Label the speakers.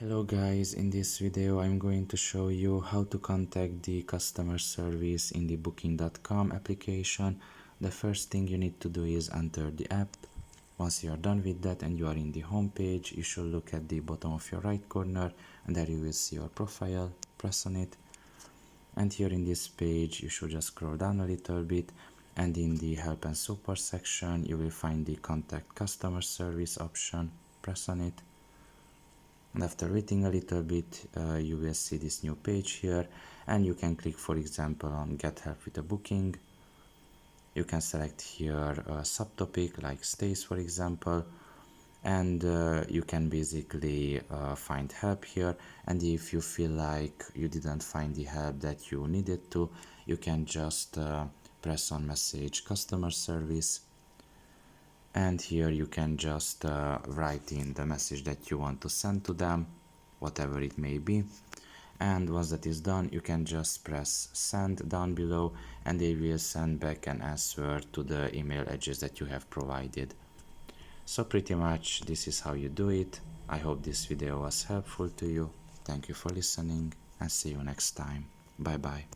Speaker 1: Hello guys, in this video I'm going to show you how to contact the customer service in the booking.com application. The first thing you need to do is enter the app. Once you are done with that and you are in the home page, you should look at the bottom of your right corner and there you will see your profile. Press on it, and here in this page you should just scroll down a little bit, and in the help and support section you will find the contact customer service option. Press on it. And after waiting a little bit, you will see this new page here, and you can click, for example, on get help with a booking. You can select here a subtopic like stays, for example, and you can basically find help here. And if you feel like you didn't find the help that you needed to, you can just press on message customer service, and here you can just write in the message that you want to send to them, whatever it may be. And once that is done, you can just press send down below and they will send back an answer to the email address that you have provided. So pretty much this is how you do it. I hope this video was helpful to you. Thank you for listening and see you next time. Bye bye.